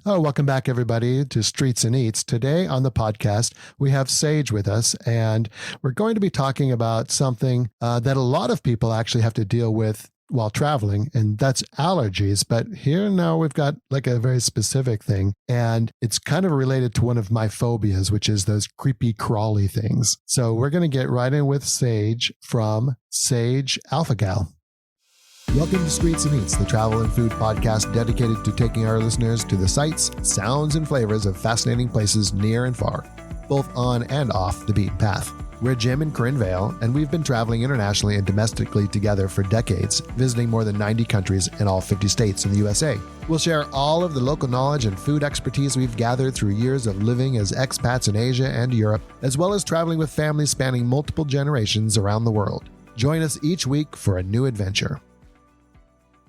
Oh, welcome back, everybody, to Streets and Eats. Today on the podcast, we have Sage with us, and we're going to be talking about something that a lot of people actually have to deal with while traveling, and that's allergies. But here now we've got like a very specific thing, and it's kind of related to one of my phobias, which is those creepy crawly things. So we're going to get right in with Sage from Sage Alpha Gal. Welcome to Streets and Eats, the travel and food podcast dedicated to taking our listeners to the sights, sounds, and flavors of fascinating places near and far, both on and off the beaten path. We're Jim and Corinne Vale, and we've been traveling internationally and domestically together for decades, visiting more than 90 countries in all 50 states in the USA. We'll share all of the local knowledge and food expertise we've gathered through years of living as expats in Asia and Europe, as well as traveling with families spanning multiple generations around the world. Join us each week for a new adventure.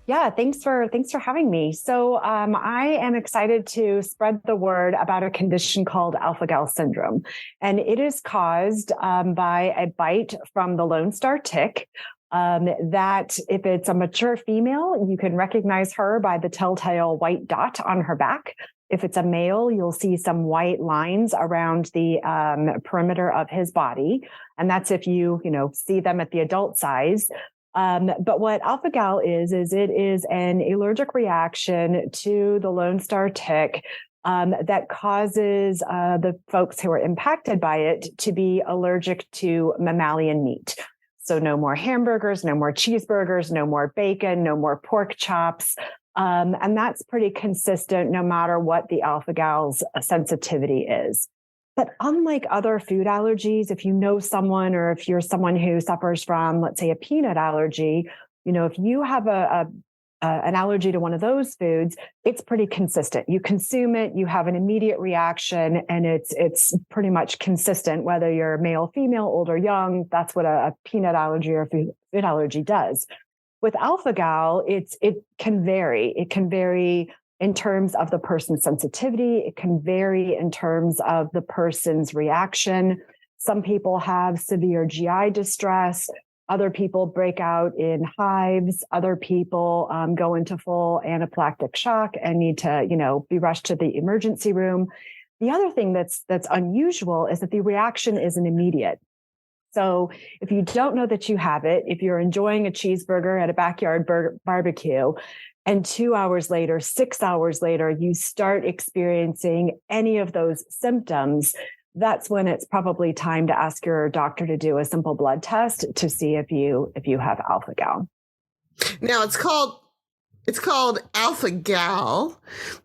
Yeah, thanks for having me. So I am excited to spread the word about a condition called alpha-gal syndrome. And it is caused by a bite from the Lone Star tick. That if it's a mature female, you can recognize her by the telltale white dot on her back. If it's a male, you'll see some white lines around the perimeter of his body. And that's if you see them at the adult size. But what alpha-gal is it is an allergic reaction to the Lone Star tick that causes the folks who are impacted by it to be allergic to mammalian meat. So no more hamburgers, no more cheeseburgers, no more bacon, no more pork chops. And that's pretty consistent no matter what the alpha-gal's sensitivity is. But unlike other food allergies, if you know someone or if you're someone who suffers from, let's say, a peanut allergy, if you have an allergy to one of those foods, it's pretty consistent. You consume it, you have an immediate reaction, and it's pretty much consistent, whether you're male, female, old or young. That's what a peanut allergy or food allergy does. With alpha-gal, it can vary. It can vary in terms of the person's sensitivity. It can vary in terms of the person's reaction. Some people have severe GI distress. Other people break out in hives. Other people go into full anaphylactic shock and need to, be rushed to the emergency room. The other thing that's unusual is that the reaction isn't immediate. So if you don't know that you have it, if you're enjoying a cheeseburger at a backyard barbecue, and 2 hours later, 6 hours later, you start experiencing any of those symptoms, that's when it's probably time to ask your doctor to do a simple blood test to see if you have alpha-gal. Now it's called alpha-gal,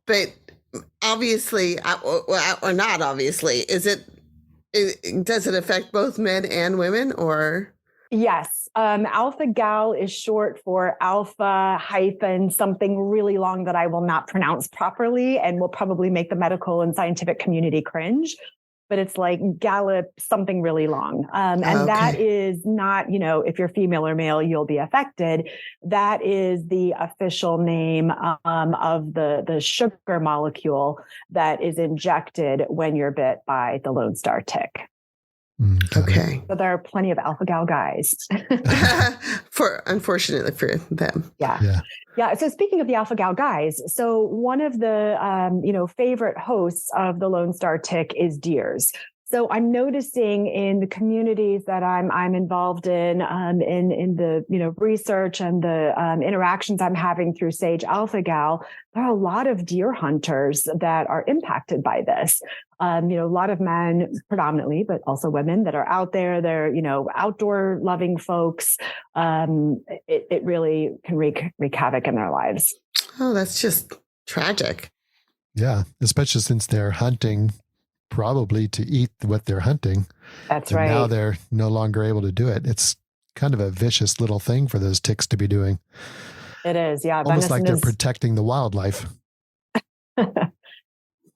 but obviously, or not obviously, does it affect both men and women, or? Yes. Alpha-gal is short for alpha hyphen something really long that I will not pronounce properly and will probably make the medical and scientific community cringe. But it's like gallop something really long. And okay. That is not, if you're female or male, you'll be affected. That is the official name of the sugar molecule that is injected when you're bit by the Lone Star tick. Okay. So there are plenty of alpha-gal guys. Unfortunately for them. Yeah. So speaking of the alpha-gal guys, so one of the, favorite hosts of the Lone Star tick is deers. So I'm noticing in the communities that I'm involved in the, research and the interactions I'm having through Sage Alpha-gal, there are a lot of deer hunters that are impacted by this. A lot of men predominantly, but also women that are out there. They're, outdoor loving folks. It really can wreak havoc in their lives. Oh, that's just tragic. Yeah, especially since they're hunting probably to eat what they're hunting. That's and right. Now they're no longer able to do it. It's kind of a vicious little thing for those ticks to be doing. It is, yeah. Almost like they're protecting the wildlife.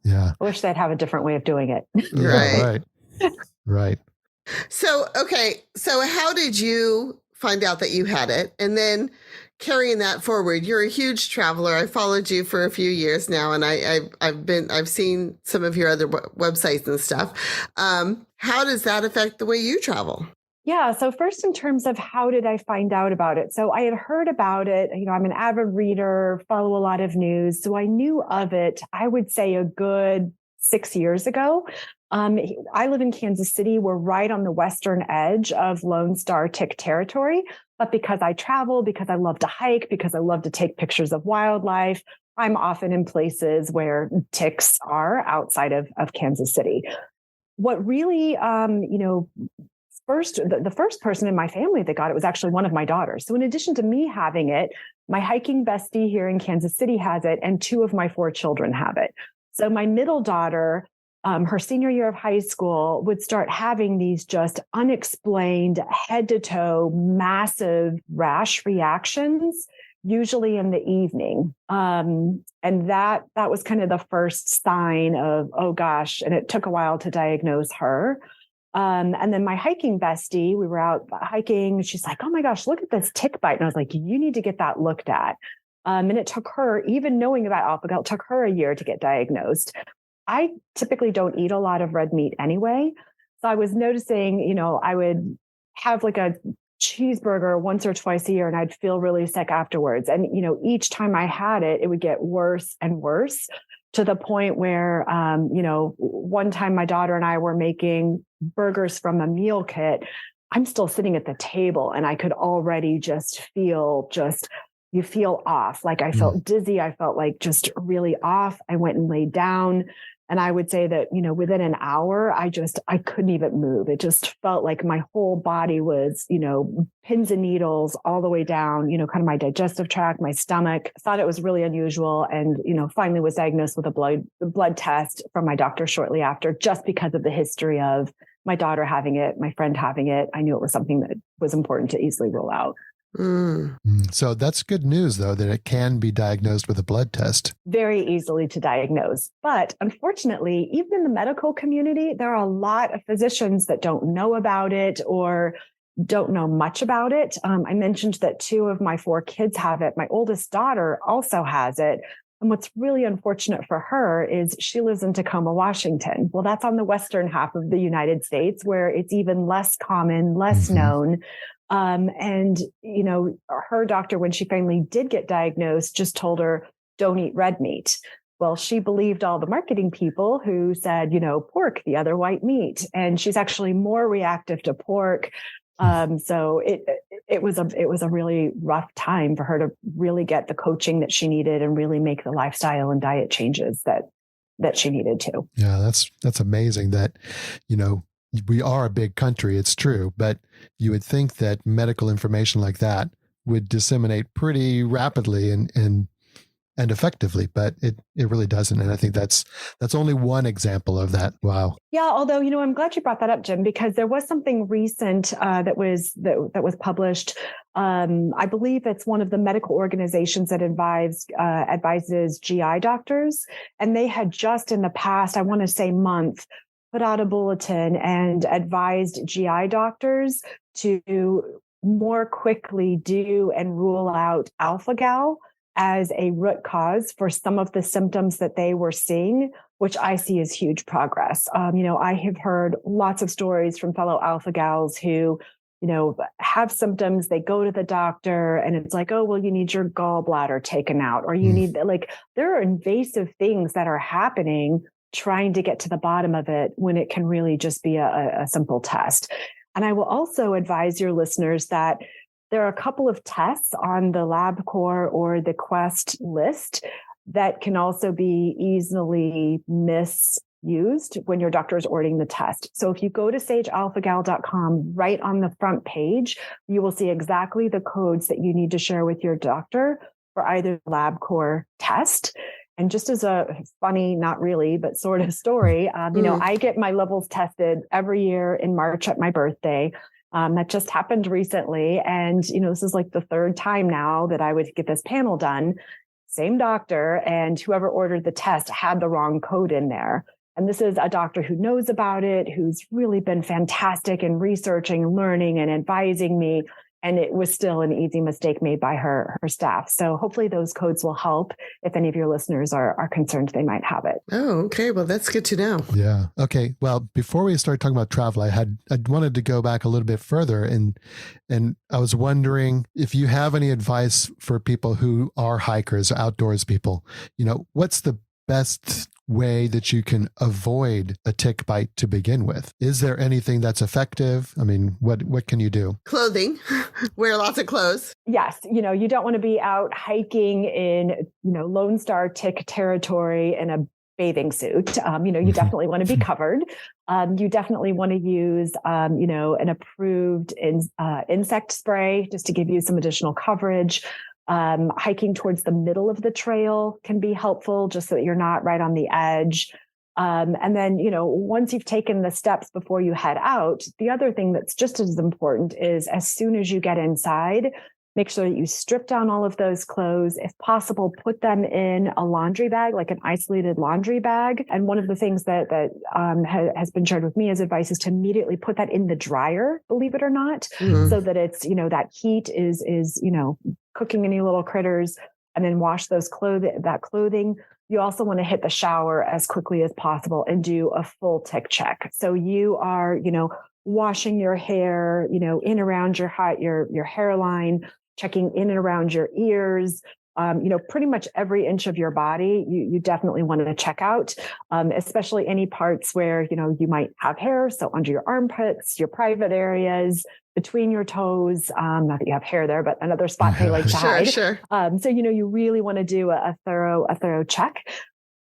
Yeah. I wish they'd have a different way of doing it. Right. So how did you find out that you had it? And then carrying that forward, you're a huge traveler. I followed you for a few years now, and I've seen some of your other websites and stuff. How does that affect the way you travel? Yeah. So first, in terms of how did I find out about it? So I had heard about it. I'm an avid reader, follow a lot of news. So I knew of it, I would say a good 6 years ago. I live in Kansas City. We're right on the western edge of Lone Star tick territory. But because I travel, because I love to hike, because I love to take pictures of wildlife, I'm often in places where ticks are outside of Kansas City. What really, the first person in my family that got it was actually one of my daughters. So in addition to me having it, my hiking bestie here in Kansas City has it, and two of my four children have it. So my middle daughter, her senior year of high school, would start having these just unexplained head to toe massive rash reactions, usually in the evening. And that was kind of the first sign of, oh gosh, and it took a while to diagnose her. And then my hiking bestie, we were out hiking. She's like, oh my gosh, look at this tick bite. And I was like, you need to get that looked at. And it took her, even knowing about alpha-gal, it took her a year to get diagnosed. I typically don't eat a lot of red meat anyway. So I was noticing, I would have like a cheeseburger once or twice a year and I'd feel really sick afterwards. And, each time I had it, it would get worse and worse, to the point where, one time my daughter and I were making burgers from a meal kit. I'm still sitting at the table and I could already you feel off. Like I felt dizzy. I felt like just really off. I went and laid down. And I would say that, within an hour, I couldn't even move. It just felt like my whole body was, pins and needles all the way down, kind of my digestive tract, my stomach. Thought it was really unusual. And, finally was diagnosed with a blood test from my doctor shortly after, just because of the history of my daughter having it, my friend having it. I knew it was something that was important to easily rule out. So that's good news, though, that it can be diagnosed with a blood test. Very easily to diagnose. But unfortunately, even in the medical community, there are a lot of physicians that don't know about it or don't know much about it. I mentioned that two of my four kids have it. My oldest daughter also has it. And what's really unfortunate for her is she lives in Tacoma, Washington. Well, that's on the western half of the United States, where it's even less common, less known. And, her doctor, when she finally did get diagnosed, just told her, don't eat red meat. Well, she believed all the marketing people who said, pork, the other white meat. And she's actually more reactive to pork. So it was a really rough time for her to really get the coaching that she needed and really make the lifestyle and diet changes that she needed to. Yeah, that's amazing that, we are a big country, it's true, but you would think that medical information like that would disseminate pretty rapidly and effectively, but it really doesn't. And I think that's only one example of that. Wow. Yeah, although, I'm glad you brought that up, Jim, because there was something recent that was published. I believe it's one of the medical organizations that advises GI doctors. And they had just in the past, I want to say month, put out a bulletin and advised GI doctors to more quickly do and rule out alpha-gal as a root cause for some of the symptoms that they were seeing, which I see as huge progress. I have heard lots of stories from fellow alpha-gals who, have symptoms, they go to the doctor and it's like, oh, well, you need your gallbladder taken out, or you need, there are invasive things that are happening trying to get to the bottom of it when it can really just be a simple test. And I will also advise your listeners that there are a couple of tests on the LabCorp or the Quest list that can also be easily misused when your doctor is ordering the test. So if you go to sagealphagal.com, right on the front page, you will see exactly the codes that you need to share with your doctor for either LabCorp test. And just as a funny, not really, but sort of story, I get my levels tested every year in March at my birthday. That just happened recently. And, this is like the third time now that I would get this panel done. Same doctor, and whoever ordered the test had the wrong code in there. And this is a doctor who knows about it, who's really been fantastic in researching, learning, and advising me. And it was still an easy mistake made by her staff. So hopefully those codes will help if any of your listeners are concerned they might have it. Oh, okay. Well, that's good to know. Yeah. Okay. Well, before we start talking about travel, I wanted to go back a little bit further, and I was wondering if you have any advice for people who are hikers, outdoors people. What's the best way that you can avoid a tick bite to begin with? Is there anything that's effective? I mean, what can you do? Clothing. Wear lots of clothes. Yes. You don't want to be out hiking in, Lone Star tick territory in a bathing suit. You definitely want to be covered. You definitely want to use, an approved insect spray just to give you some additional coverage. Hiking towards the middle of the trail can be helpful just so that you're not right on the edge. And then, once you've taken the steps before you head out, the other thing that's just as important is as soon as you get inside, make sure that you strip down all of those clothes. If possible, put them in a laundry bag, like an isolated laundry bag. And one of the things that has been shared with me as advice is to immediately put that in the dryer, believe it or not, so that it's, that heat is cooking any little critters, and then wash that clothing. You also want to hit the shower as quickly as possible and do a full tick check. So you are, washing your hair, in around your hairline, checking in and around your ears, pretty much every inch of your body, you definitely want to check out, especially any parts where, you might have hair. So under your armpits, your private areas, between your toes, not that you have hair there, but another spot they like to hide. Sure. So, you really want to do a thorough check.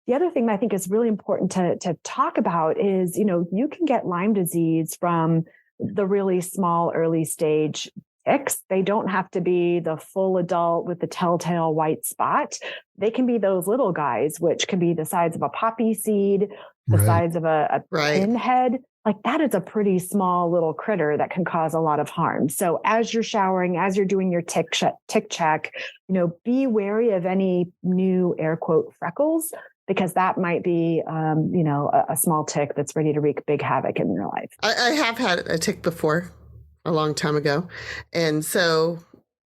The other thing that I think is really important to talk about is, you can get Lyme disease from the really small early stage ticks. They don't have to be the full adult with the telltale white spot. They can be those little guys, which can be the size of a poppy seed, the size of a pinhead. Like that is a pretty small little critter that can cause a lot of harm. So as you're showering, as you're doing your tick check, be wary of any new air quote freckles, because that might be, a small tick that's ready to wreak big havoc in your life. I have had a tick before a long time ago. And so,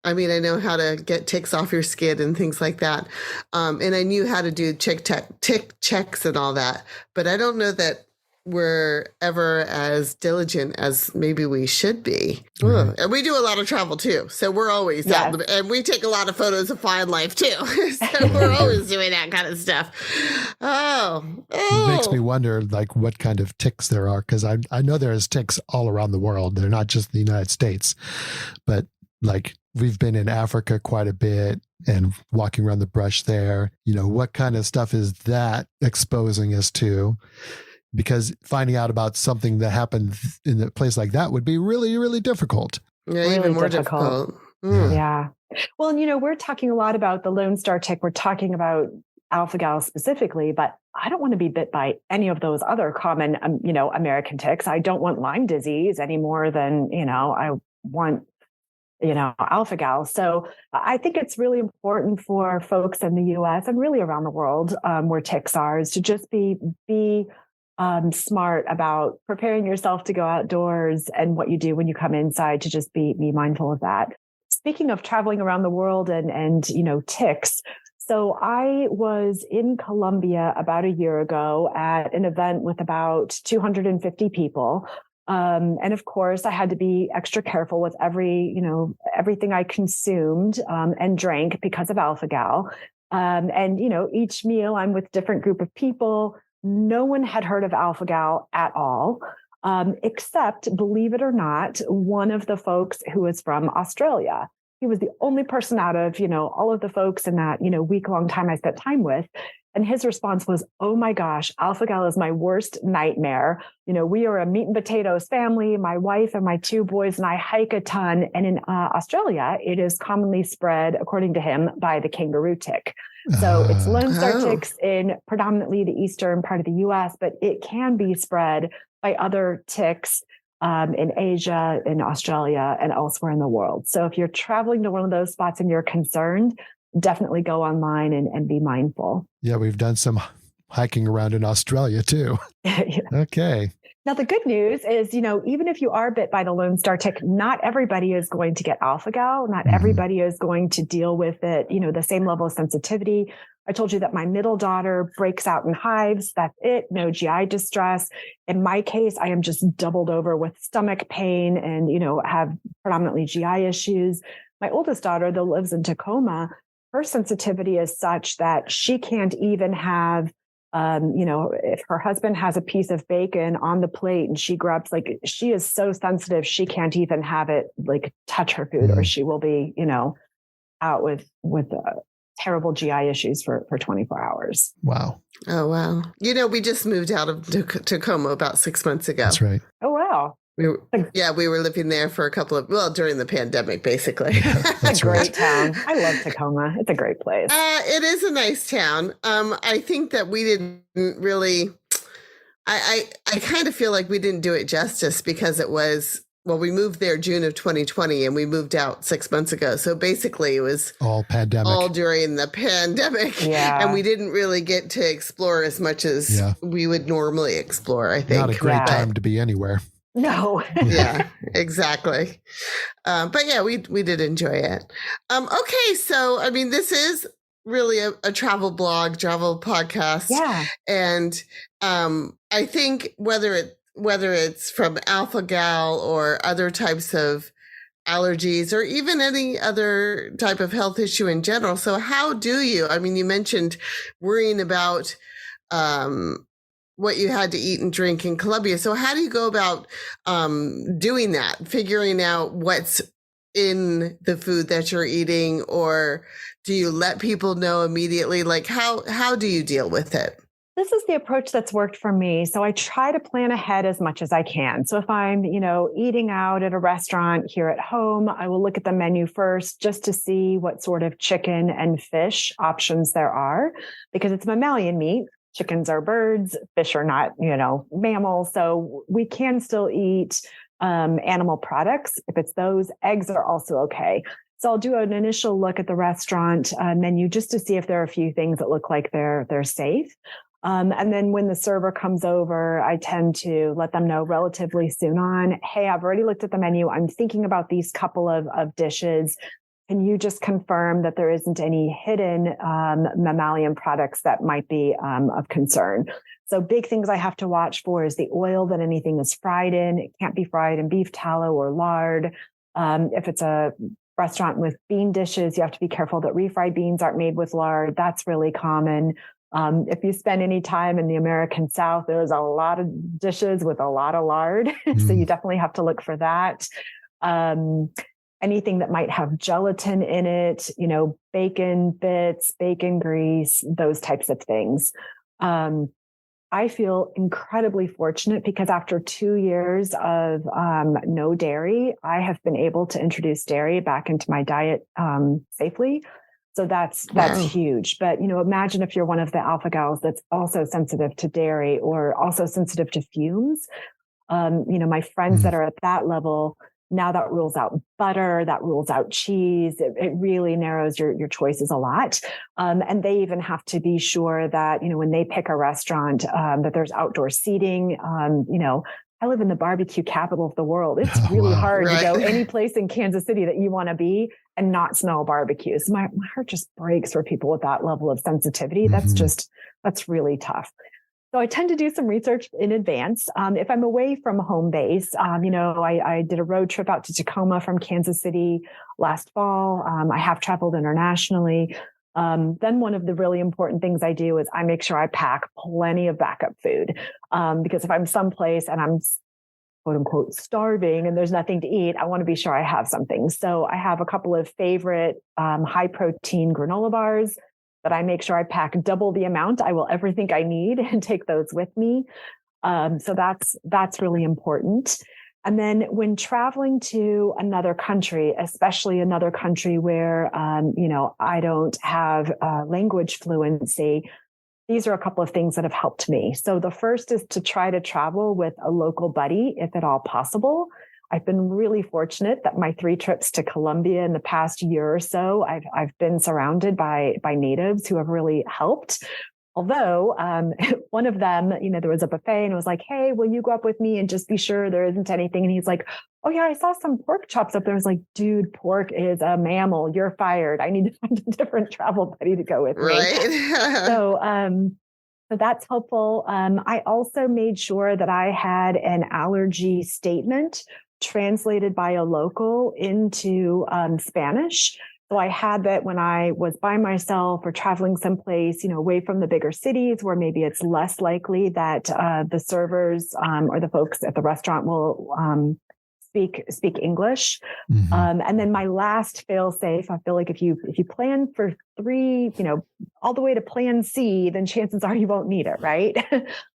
I know how to get ticks off your skin and things like that. And I knew how to do tick checks and all that. But I don't know that we're ever as diligent as maybe we should be. Mm. And we do a lot of travel too. So we're always out, and we take a lot of photos of fine life too. So we're always doing that kind of stuff. It makes me wonder what kind of ticks there are. Cause I know there's ticks all around the world. They're not just the United States, but we've been in Africa quite a bit and walking around the brush there. What kind of stuff is that exposing us to? Because finding out about something that happened in a place like that would be really, really difficult. Yeah, really even more difficult. Mm. Yeah. Well, we're talking a lot about the Lone Star tick. We're talking about alpha-gal specifically, but I don't want to be bit by any of those other common, American ticks. I don't want Lyme disease any more than, I want, alpha-gal. So I think it's really important for folks in the U.S. and really around the world where ticks are, is to just be smart about preparing yourself to go outdoors and what you do when you come inside, to just be mindful of that. Speaking of traveling around the world and ticks. So I was in Colombia about a year ago at an event with about 250 people. And of course I had to be extra careful with everything I consumed and drank because of alpha-gal. And each meal I'm with different group of people. No one had heard of alpha-gal at all, except, believe it or not, one of the folks who was from Australia. He was the only person out of, all of the folks in that, week-long time I spent time with. And his response was, "Oh my gosh, alpha-gal is my worst nightmare. We are a meat and potatoes family. My wife and my two boys and I hike a ton. And in Australia, it is commonly spread, according to him, by the kangaroo tick. So it's Lone Star ticks in predominantly the eastern part of the U.S., but it can be spread by other ticks in Asia, in Australia, and elsewhere in the world. So if you're traveling to one of those spots and you're concerned, definitely go online and be mindful." Yeah, we've done some hiking around in Australia too. Okay. Now, the good news is, even if you are bit by the Lone Star tick, not everybody is going to get alpha-gal. Not everybody is going to deal with it, the same level of sensitivity. I told you that my middle daughter breaks out in hives. That's it. No GI distress. In my case, I am just doubled over with stomach pain and, have predominantly GI issues. My oldest daughter, though, lives in Tacoma. Her sensitivity is such that she can't even have if her husband has a piece of bacon on the plate and she grabs, she is so sensitive, she can't even have it touch her food or she will be, out with terrible GI issues for 24 hours. Wow. Oh, wow. We just moved out of Tacoma about 6 months ago. That's right. Oh, wow. We were living there for during the pandemic, basically. It's a great town. I love Tacoma. It's a great place. It is a nice town. I think that we didn't really, I kind of feel like we didn't do it justice because it was, we moved there June of 2020 and we moved out 6 months ago. So basically it was all during the pandemic. Yeah. And we didn't really get to explore as much as we would normally explore, I think. Not a great time to be anywhere. No. Yeah, exactly. But yeah, we did enjoy it. Okay, so this is really a travel blog, travel podcast. Yeah. And I think whether it's from alpha-gal or other types of allergies or even any other type of health issue in general. So how do you? You mentioned worrying about what you had to eat and drink in Colombia. So how do you go about doing that, figuring out what's in the food that you're eating, or do you let people know immediately? How do you deal with it? This is the approach that's worked for me. So I try to plan ahead as much as I can. So if I'm, eating out at a restaurant here at home, I will look at the menu first just to see what sort of chicken and fish options there are, because it's mammalian meat. Chickens are birds, fish are not, mammals. So we can still eat animal products. If it's those, eggs are also okay. So I'll do an initial look at the restaurant menu just to see if there are a few things that look like they're safe. And then when the server comes over, I tend to let them know relatively soon on, hey, I've already looked at the menu. I'm thinking about these couple of dishes. Can you just confirm that there isn't any hidden mammalian products that might be of concern? So big things I have to watch for is the oil that anything is fried in. It can't be fried in beef tallow or lard. If it's a restaurant with bean dishes, you have to be careful that refried beans aren't made with lard. That's really common. If you spend any time in the American South, there's a lot of dishes with a lot of lard. So you definitely have to look for that. Anything that might have gelatin in it, bacon bits, bacon grease, those types of things. I feel incredibly fortunate because after 2 years of no dairy, I have been able to introduce dairy back into my diet safely. So that's huge. But, imagine if you're one of the alpha-gals that's also sensitive to dairy or also sensitive to fumes. My friends that are at that level, now that rules out butter, that rules out cheese. It really narrows your choices a lot. And they even have to be sure that, when they pick a restaurant, that there's outdoor seating. I live in the barbecue capital of the world. It's really hard to go any place in Kansas City that you want to be and not smell barbecue. So my heart just breaks for people with that level of sensitivity. That's really tough. So I tend to do some research in advance. If I'm away from home base, I did a road trip out to Tacoma from Kansas City last fall. I have traveled internationally. Then one of the really important things I do is I make sure I pack plenty of backup food. Because if I'm someplace and I'm quote unquote starving and there's nothing to eat, I want to be sure I have something. So I have a couple of favorite high protein granola bars that I make sure I pack double the amount I will ever think I need and take those with me. So that's really important. And then when traveling to another country, especially another country where, I don't have language fluency, these are a couple of things that have helped me. So the first is to try to travel with a local buddy, if at all possible. I've been really fortunate that my 3 trips to Colombia in the past year or so, I've been surrounded by natives who have really helped. Although one of them, there was a buffet and it was like, hey, will you go up with me and just be sure there isn't anything? And he's like, oh yeah, I saw some pork chops up there. I was like, dude, pork is a mammal. You're fired. I need to find a different travel buddy to go with me. Right. So that's helpful. I also made sure that I had an allergy statement translated by a local into Spanish. So I had that when I was by myself or traveling someplace, away from the bigger cities where maybe it's less likely that the servers or the folks at the restaurant will speak English. Mm-hmm. And then my last fail safe, I feel like if you plan for 3, all the way to plan C, then chances are you won't need it, right?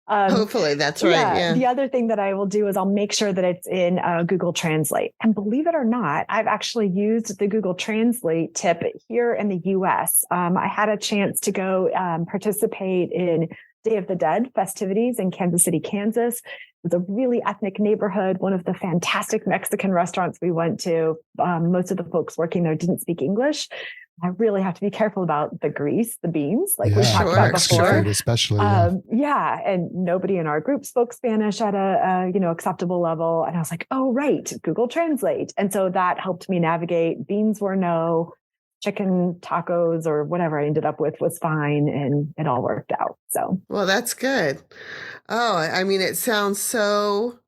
Hopefully that's right. Yeah. The other thing that I will do is I'll make sure that it's in Google Translate. And believe it or not, I've actually used the Google Translate tip here in the US. I had a chance to go participate in Day of the Dead festivities in Kansas City, Kansas. It was a really ethnic neighborhood, one of the fantastic Mexican restaurants we went to. Most of the folks working there didn't speak English. I really have to be careful about the grease, the beans, like we talked about before. Food especially. And nobody in our group spoke Spanish at a acceptable level. And I was like, oh, right, Google Translate. And so that helped me navigate. Beans were no, chicken tacos or whatever I ended up with was fine, and it all worked out. So, well, that's good. Oh, I mean, it sounds so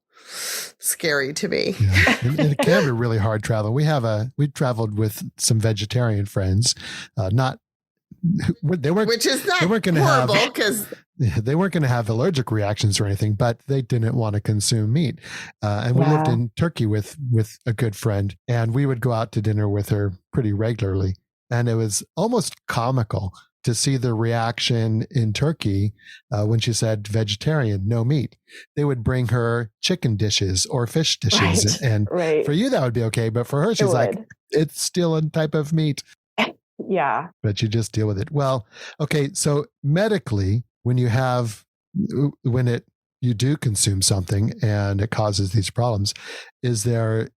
scary to me. Yeah. It can be really hard travel. We traveled with some vegetarian friends, which is not horrible because they weren't going to have allergic reactions or anything, but they didn't want to consume meat. And we lived in Turkey with a good friend, and we would go out to dinner with her pretty regularly. And it was almost comical to see the reaction in Turkey when she said vegetarian, no meat. They would bring her chicken dishes or fish dishes. And for you, that would be okay. But for her, she's like, it's still a type of meat. Yeah. But you just deal with it. Well, okay. So medically, when you do consume something and it causes these problems, is there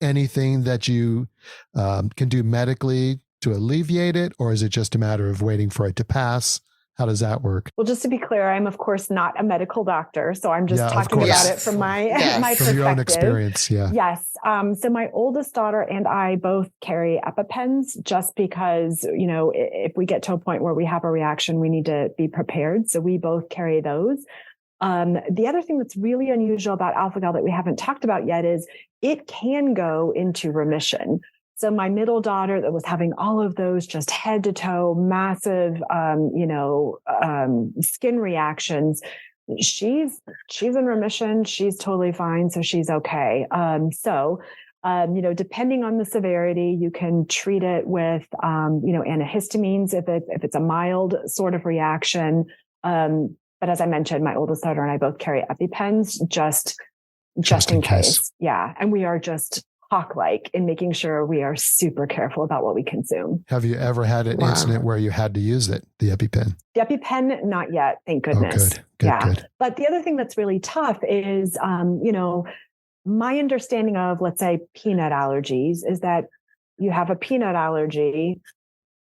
anything that you can do medically to alleviate it, or is it just a matter of waiting for it to pass? How does that work? Well, just to be clear, I'm of course not a medical doctor, so I'm just talking about it from my my perspective. From your own experience, yeah. Yes. So my oldest daughter and I both carry EpiPens just because, if we get to a point where we have a reaction, we need to be prepared. So we both carry those. The other thing that's really unusual about alpha-gal that we haven't talked about yet is it can go into remission. So my middle daughter that was having all of those just head to toe, massive, skin reactions, she's in remission. She's totally fine. So she's okay. Depending on the severity, you can treat it with, antihistamines if it's a mild sort of reaction. But as I mentioned, my oldest daughter and I both carry EpiPens just in case. Yeah. And we are just hawk-like in making sure we are super careful about what we consume. Have you ever had an incident where you had to use it, the EpiPen? The EpiPen, not yet, thank goodness. Oh, good. But the other thing that's really tough is, my understanding of, let's say, peanut allergies is that you have a peanut allergy.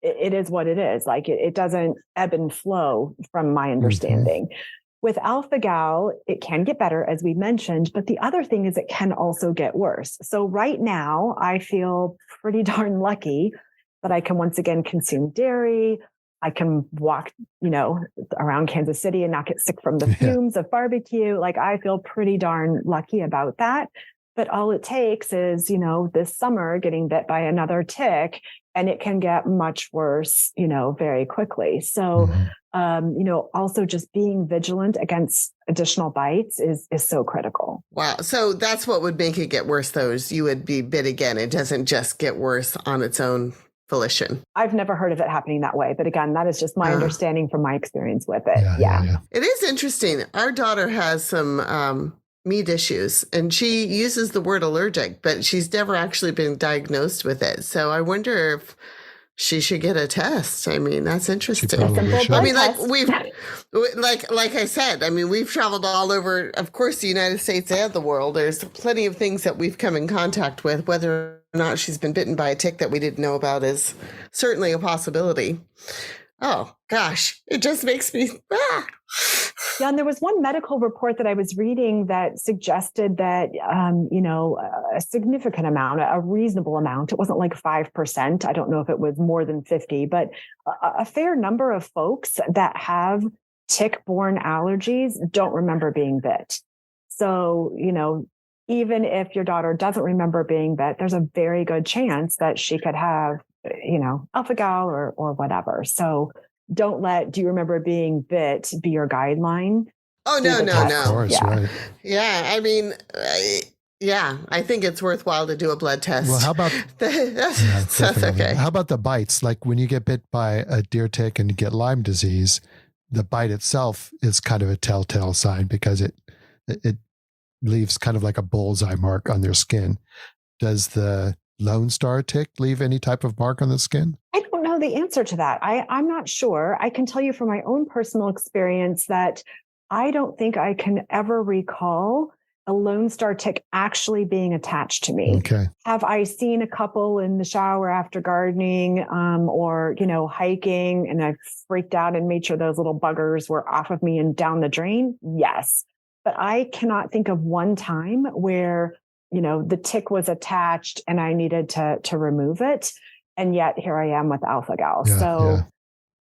It is what it is. Like it doesn't ebb and flow from my understanding. Mm-hmm. With alpha-gal, it can get better, as we mentioned, but the other thing is it can also get worse. So right now, I feel pretty darn lucky that I can once again consume dairy. I can walk, around Kansas City and not get sick from the fumes of barbecue. Like I feel pretty darn lucky about that. But all it takes is, this summer getting bit by another tick, and it can get much worse, very quickly. So, also just being vigilant against additional bites is so critical. Wow. So that's what would make it get worse, though, is you would be bit again. It doesn't just get worse on its own volition. I've never heard of it happening that way. But again, that is just my understanding from my experience with it. Yeah. It is interesting. Our daughter has some meat issues, and she uses the word allergic, but she's never actually been diagnosed with it. So I wonder if she should get a test. I mean, that's interesting. I mean, like I said, I mean, we've traveled all over, of course, the United States and the world. There's plenty of things that we've come in contact with. Whether or not she's been bitten by a tick that we didn't know about is certainly a possibility. Oh gosh, it just makes me. Yeah, and there was one medical report that I was reading that suggested that, a significant amount, a reasonable amount, it wasn't like 5%. I don't know if it was more than 50, but a fair number of folks that have tick-borne allergies don't remember being bit. So, even if your daughter doesn't remember being bit, there's a very good chance that she could have, alpha-gal or whatever. So do you remember being bit be your guideline? Oh, no. Of course, Yeah. right. Yeah, I mean, I think it's worthwhile to do a blood test. Well, how about that's okay. How about the bites? Like when you get bit by a deer tick and you get Lyme disease, the bite itself is kind of a telltale sign because it leaves kind of like a bullseye mark on their skin. Does the Lone Star tick leave any type of mark on the skin? I don't know the answer to that. I'm not sure. I can tell you from my own personal experience that I don't think I can ever recall a Lone Star tick actually being attached to me. Okay. Have I seen a couple in the shower after gardening or, hiking, and I've freaked out and made sure those little buggers were off of me and down the drain? Yes. But I cannot think of one time where, the tick was attached and I needed to remove it. And yet here I am with alpha-gal.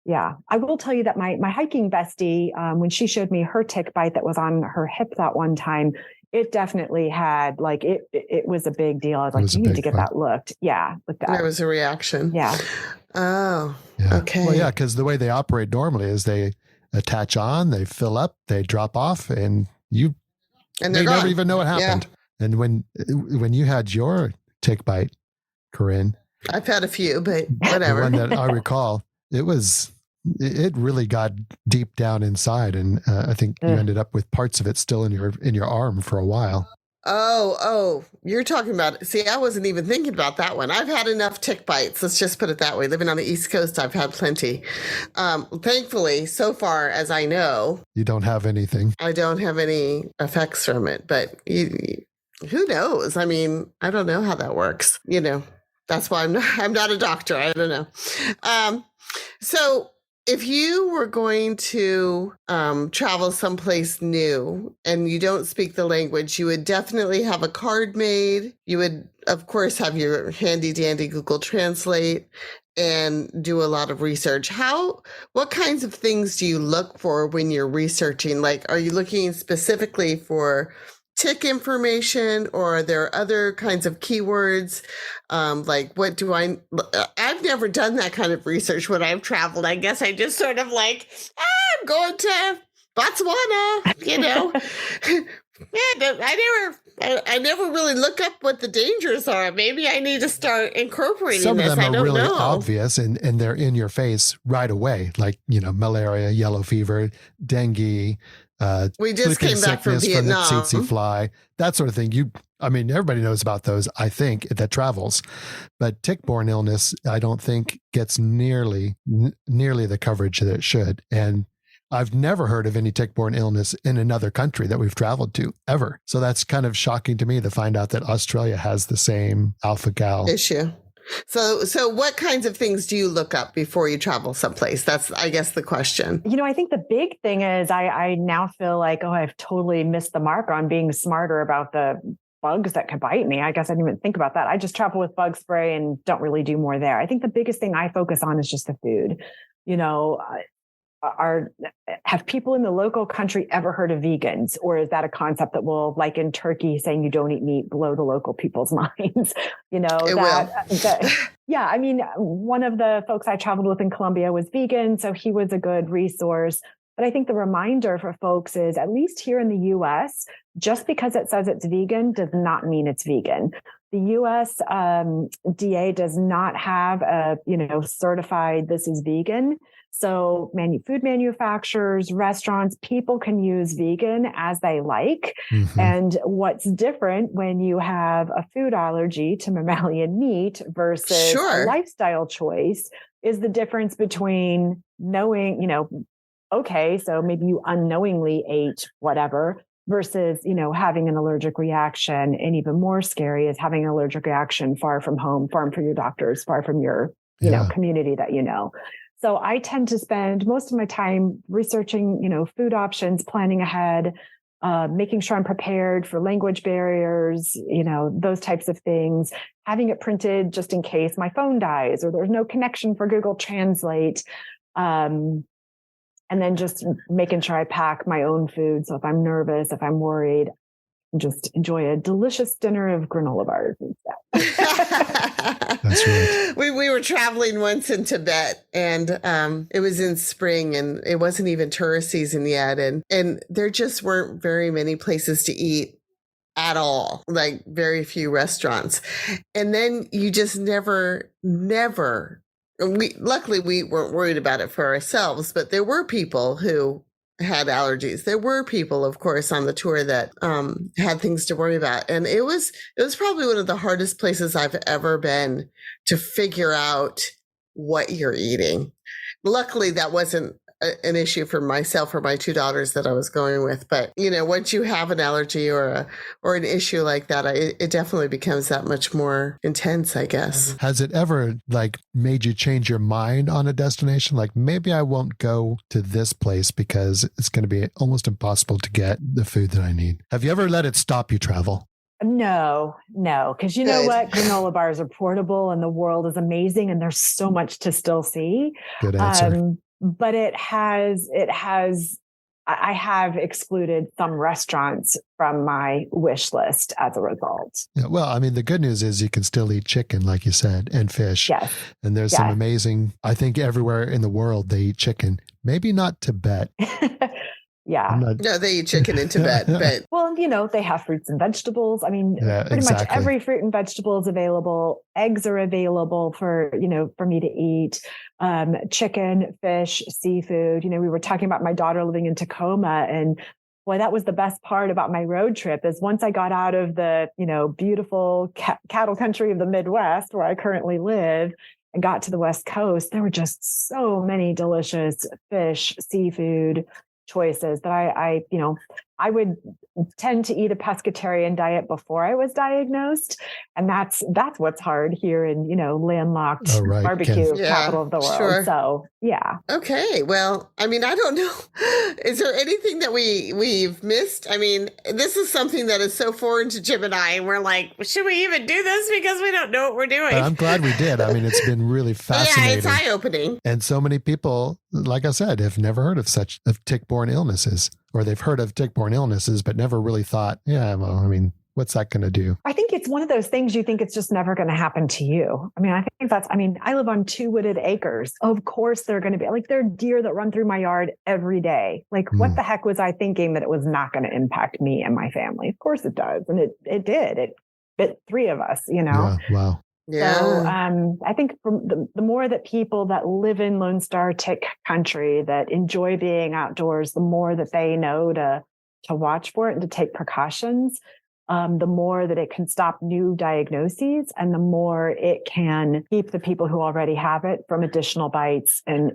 Yeah, I will tell you that my hiking bestie, when she showed me her tick bite that was on her hip that one time, it definitely had it was a big deal. I was like, you need to get that looked. Yeah, looked at. There was a reaction. Yeah. Oh, yeah. Okay. Well, yeah, because the way they operate normally is they attach on, they fill up, they drop off, and they never even know what happened. Yeah. And when you had your tick bite, Corinne, I've had a few, but whatever. The one that I recall, it really got deep down inside, and I think you ended up with parts of it still in your arm for a while. Oh, you're talking about. See, I wasn't even thinking about that one. I've had enough tick bites. Let's just put it that way. Living on the East Coast, I've had plenty. Thankfully, so far as I know, you don't have anything. I don't have any effects from it, but who knows? I mean, I don't know how that works. That's why I'm not a doctor. I don't know. So if you were going to travel someplace new and you don't speak the language, you would definitely have a card made. You would, of course, have your handy dandy Google Translate and do a lot of research. What kinds of things do you look for when you're researching? Like, are you looking specifically for tick information, or are there other kinds of keywords? Like, I've never done that kind of research when I've traveled. I guess I just sort of I'm going to Botswana, I never really look up what the dangers are. Maybe I need to start incorporating some this. of them are really know. obvious and they're in your face right away. Like, malaria, yellow fever, dengue, we just came back from Vietnam. From the tsetse fly, that sort of thing. Everybody knows about those, I think, that travels. But tick-borne illness, I don't think gets nearly the coverage that it should. And I've never heard of any tick-borne illness in another country that we've traveled to ever. So that's kind of shocking to me to find out that Australia has the same alpha-gal issue. So what kinds of things do you look up before you travel someplace? That's, I guess, the question. I think the big thing is I now feel like, I've totally missed the mark on being smarter about the bugs that could bite me. I guess I didn't even think about that. I just travel with bug spray and don't really do more there. I think the biggest thing I focus on is just the food. Have people in the local country ever heard of vegans, or is that a concept that will, like in Turkey, saying you don't eat meat, blow the local people's minds? Yeah. I mean, one of the folks I traveled with in Colombia was vegan, so he was a good resource. But I think the reminder for folks is, at least here in the U.S., just because it says it's vegan does not mean it's vegan. The U.S. DA does not have a, certified this is vegan. So food manufacturers, restaurants, people can use vegan as they like. Mm-hmm. And what's different when you have a food allergy to mammalian meat versus a lifestyle choice is the difference between knowing, okay, so maybe you unknowingly ate whatever versus, having an allergic reaction. And even more scary is having an allergic reaction far from home, far from your doctors, far from your, community that you know. So I tend to spend most of my time researching, food options, planning ahead, making sure I'm prepared for language barriers, those types of things, having it printed just in case my phone dies or there's no connection for Google Translate. And then just making sure I pack my own food. So if I'm nervous, if I'm worried, just enjoy a delicious dinner of granola bars instead. That's right. We were traveling once in Tibet, and it was in spring, and it wasn't even tourist season yet, and there just weren't very many places to eat at all, like very few restaurants. And then you just never. Luckily we weren't worried about it for ourselves, but there were people who had allergies. There were people, of course, on the tour that had things to worry about. And it was probably one of the hardest places I've ever been to figure out what you're eating. Luckily, that wasn't an issue for myself or my two daughters that I was going with. But, once you have an allergy or an issue like that, it definitely becomes that much more intense, I guess. Has it ever made you change your mind on a destination? Like, maybe I won't go to this place because it's going to be almost impossible to get the food that I need. Have you ever let it stop you travel? No, because you know what? Granola bars are portable and the world is amazing and there's so much to still see. Good answer. But I have excluded some restaurants from my wish list as a result. Yeah, well, I mean, the good news is you can still eat chicken, like you said, and fish. Yes. And there's some amazing, I think everywhere in the world they eat chicken. Maybe not Tibet. Yeah. No, they eat chicken in Tibet, but well, they have fruits and vegetables. I mean, pretty much every fruit and vegetable is available. Eggs are available for me to eat. Chicken, fish, seafood. We were talking about my daughter living in Tacoma, and boy, that was the best part about my road trip is once I got out of the, beautiful cattle country of the Midwest where I currently live and got to the West Coast, there were just so many delicious fish, seafood choices that I would tend to eat a pescatarian diet before I was diagnosed. And that's what's hard here in, landlocked barbecue capital of the world. Sure. So, yeah. Okay. Well, I mean, I don't know. Is there anything that we've missed? I mean, this is something that is so foreign to Jim and I. And we're like, should we even do this? Because we don't know what we're doing. I'm glad we did. I mean, it's been really fascinating. Yeah, it's eye-opening. And so many people, like I said, have never heard of tick-borne illnesses, or they've heard of tick-borne illnesses, but never really thought, what's that going to do? I think it's one of those things you think it's just never going to happen to you. I live on 2 wooded acres. Of course, they're going to be there are deer that run through my yard every day. What the heck was I thinking that it was not going to impact me and my family? Of course it does. And it did. It bit 3 of us, Yeah, wow. Yeah. So I think from the more that people that live in Lone Star tick country that enjoy being outdoors, the more that they know to watch for it and to take precautions, the more that it can stop new diagnoses and the more it can keep the people who already have it from additional bites and,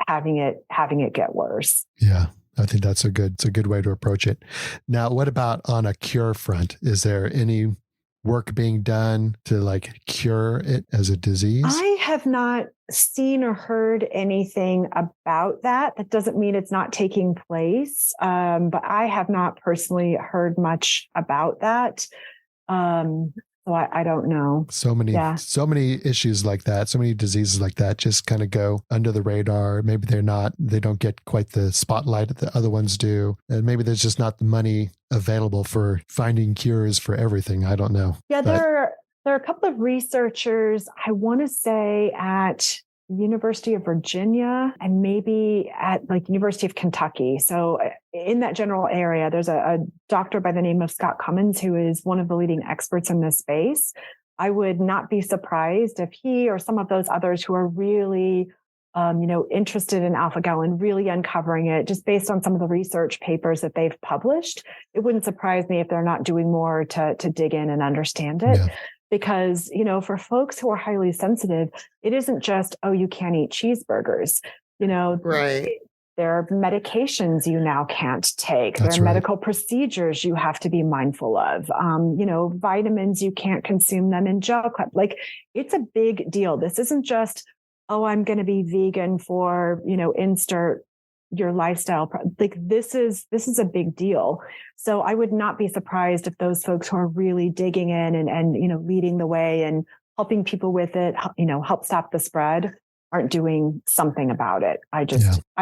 having it get worse. Yeah. I think it's a good way to approach it. Now, what about on a cure front? Is there any work being done to cure it as a disease? I have not seen or heard anything about that. That doesn't mean it's not taking place. But I have not personally heard much about that. So I don't know. So many issues like that, so many diseases like that just kind of go under the radar. Maybe they don't get quite the spotlight that the other ones do. And maybe there's just not the money available for finding cures for everything. I don't know. Yeah, there are a couple of researchers, I want to say at University of Virginia and maybe at University of Kentucky. So in that general area, there's a doctor by the name of Scott Cummins, who is one of the leading experts in this space. I would not be surprised if he or some of those others who are really, interested in alpha-galin, really uncovering it just based on some of the research papers that they've published. It wouldn't surprise me if they're not doing more to dig in and understand it. Yeah. Because, for folks who are highly sensitive, it isn't just, you can't eat cheeseburgers. Right. There are medications you now can't take. That's there are right. medical procedures you have to be mindful of. Vitamins, you can't consume them in gel. It's a big deal. This isn't just, oh, I'm going to be vegan for, insert your lifestyle. Like this is a big deal. So I would not be surprised if those folks who are really digging in and leading the way and helping people with it, help stop the spread, aren't doing something about it. I'm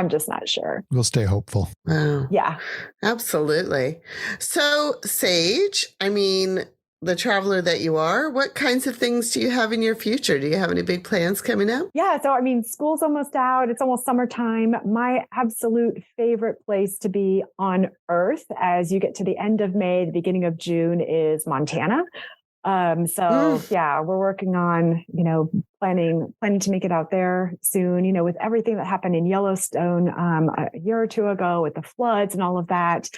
just not sure. We'll stay hopeful. Wow. Yeah, absolutely. So Sage, the traveler that you are, what kinds of things do you have in your future? Do you have any big plans coming up? Yeah. So, school's almost out. It's almost summertime. My absolute favorite place to be on Earth as you get to the end of May, the beginning of June is Montana. Yeah, we're working on, planning to make it out there soon, with everything that happened in Yellowstone, a year or two ago with the floods and all of that.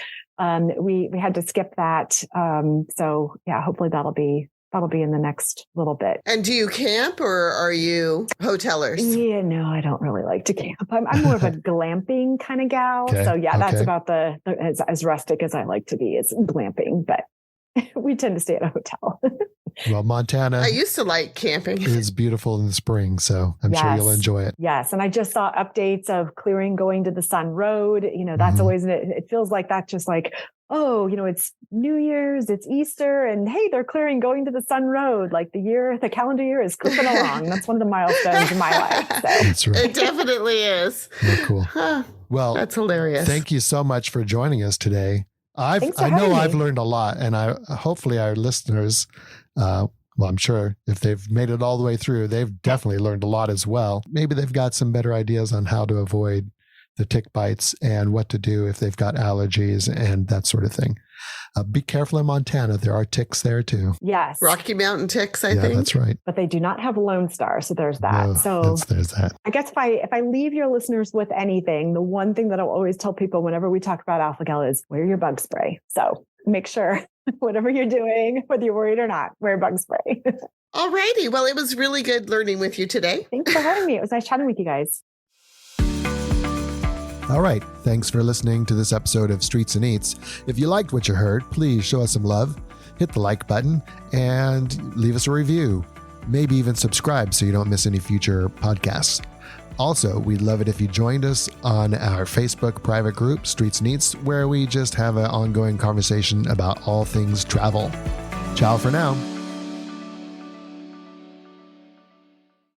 We had to skip that. So yeah, hopefully that'll be in the next little bit. And do you camp or are you hotelers? Yeah, no, I don't really like to camp. I'm more of a glamping kind of gal. Okay, so yeah, that's about as rustic as I like to be is glamping, but we tend to stay at a hotel. Well, Montana. I used to like camping. It's beautiful in the spring, so I'm sure you'll enjoy it. Yes. And I just saw updates of clearing going to the Sun Road. That's always, it feels like that's just like, oh, it's New Year's, it's Easter, and hey, they're clearing going to the Sun Road. Like the calendar year is clipping along. That's one of the milestones in my life. So. That's right. It definitely is. Oh, cool. Huh. Well, that's hilarious. Thank you so much for joining us today. I know I've learned a lot, and hopefully our listeners, I'm sure if they've made it all the way through, they've definitely learned a lot as well. Maybe they've got some better ideas on how to avoid the tick bites and what to do if they've got allergies and that sort of thing. Be careful in Montana. There are ticks there too. Yes. Rocky Mountain ticks, I think. Yeah, that's right. But they do not have Lone Star. So there's that. No, there's that. I guess if I leave your listeners with anything, the one thing that I'll always tell people whenever we talk about alpha-gal is wear your bug spray. So make sure whatever you're doing, whether you're worried or not, wear bug spray. All righty. Well, it was really good learning with you today. Thanks for having me. It was nice chatting with you guys. All right. Thanks for listening to this episode of Streets and Eats. If you liked what you heard, please show us some love, hit the like button, and leave us a review. Maybe even subscribe so you don't miss any future podcasts. Also, we'd love it if you joined us on our Facebook private group, Streets and Eats, where we just have an ongoing conversation about all things travel. Ciao for now.